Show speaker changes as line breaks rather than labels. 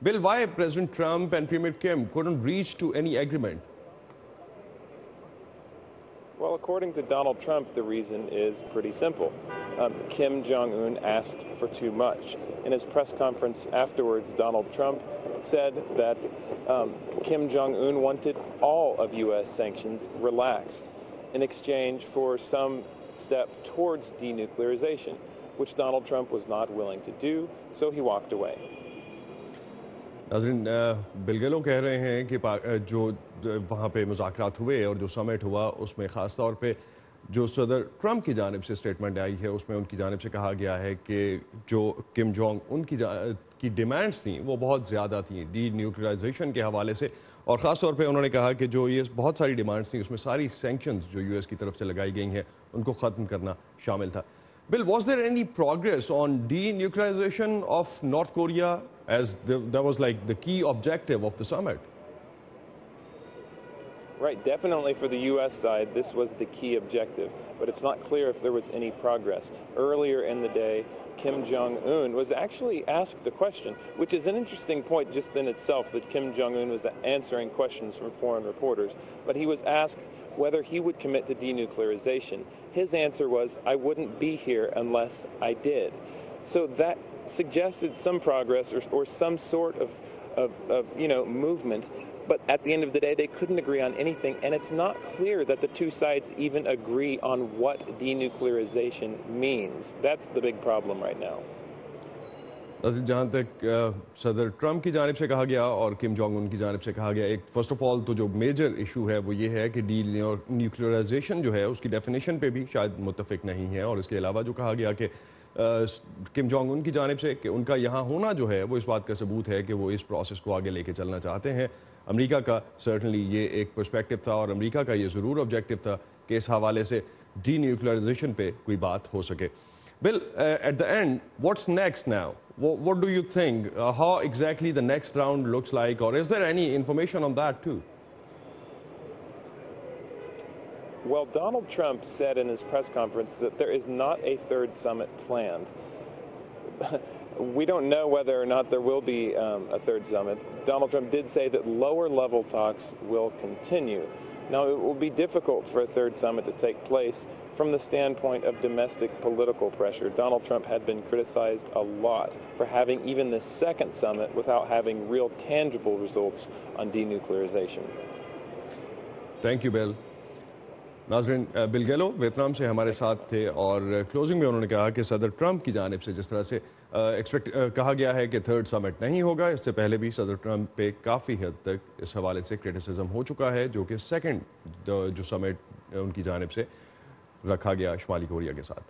Bill, why President Trump and Premier Kim couldn't reach to any agreement?
Well, according to Donald Trump, the reason is pretty simple. Kim Jong-un asked for too much. In his press conference afterwards, Donald Trump said that Kim Jong-un wanted all of U.S. sanctions relaxed in exchange for some step towards denuclearization, which Donald Trump was not willing to do, so he walked away.
नाज़रीन, bill गेलो कह रहे हैं कि जो वहाँ पे मुज़ाकरात हुए और जो समिट हुआ उसमें ख़ास तौर पे जो सदर ट्रंप की जानिब से स्टेटमेंट आई है उसमें उनकी जानिब से कहा गया है कि जो किम जोंग की डिमांड्स थी वो बहुत ज़्यादा थी डी न्यूक्लियराइजेशन के हवाले से, और ख़ास तौर पे उन्होंने कहा कि जो ये बहुत सारी डिमांड्स थी उसमें सारी सैंक्शंस जो यूएस की तरफ से लगाई गई हैं उनको ख़त्म करना शामिल था. Bill, was there any progress on denuclearization of North Korea, as that was like the key objective of the summit?
Right, definitely for the U.S. side, this was the key objective, but it's not clear if there was any progress. Earlier in the day, Kim Jong-un was actually asked a question, which is an interesting point just in itself, that Kim Jong-un was answering questions from foreign reporters, but he was asked whether he would commit to denuclearization. His answer was, "I wouldn't be here unless I did." So that suggested some progress or some sort of movement. But at the end of the day, they couldn't agree on anything, and it's not clear that the two sides even agree on what denuclearization means. That's the big problem right now.
जहाँ तक सदर Trump की जानिब से कहा गया और Kim Jong Un की जानिब से कहा गया, एक फर्स्ट ऑफ ऑल तो जो मेजर इशू है वो ये है कि डी न्यूक्लियराइजेशन जो है उसकी डेफिनेशन पे भी शायद मुत्तफिक नहीं है, और इसके अलावा जो कहा गया कि किम जोंग उन की जानिब से कि उनका यहाँ होना जो है वो इस बात का सबूत है कि वो इस प्रोसेस को आगे लेके चलना चाहते हैं. अमेरिका का सर्टनली ये एक पर्सपेक्टिव था और अमेरिका का ये ज़रूर ऑब्जेक्टिव था कि इस हवाले से डी न्यूक्लियराइजेशन पे कोई बात हो सके. Bill, at the end, what's next now? What do you think? How exactly the next round looks like, or is there any information on that too?
Well, Donald Trump said in his press conference that there is not a third summit planned. We don't know whether or not there will be a third summit. Donald Trump did say that lower-level talks will continue. Now, it will be difficult for a third summit to take place from the standpoint of domestic political pressure. Donald Trump had been criticized a lot for having even the second summit without having real tangible results on denuclearization.
Thank you, Bill. नाज़रीन, bill गेलो Vietnam से हमारे साथ थे और closing में उन्होंने कहा कि सदर ट्रंप की जानिब से जिस तरह से कहा गया है कि थर्ड समिट नहीं होगा, इससे पहले भी सदर ट्रंप पे काफ़ी हद तक इस हवाले से क्रिटिसिज्म हो चुका है, जो कि सेकंड जो समिट उनकी जानिब से रखा गया शुमाली कोरिया के साथ.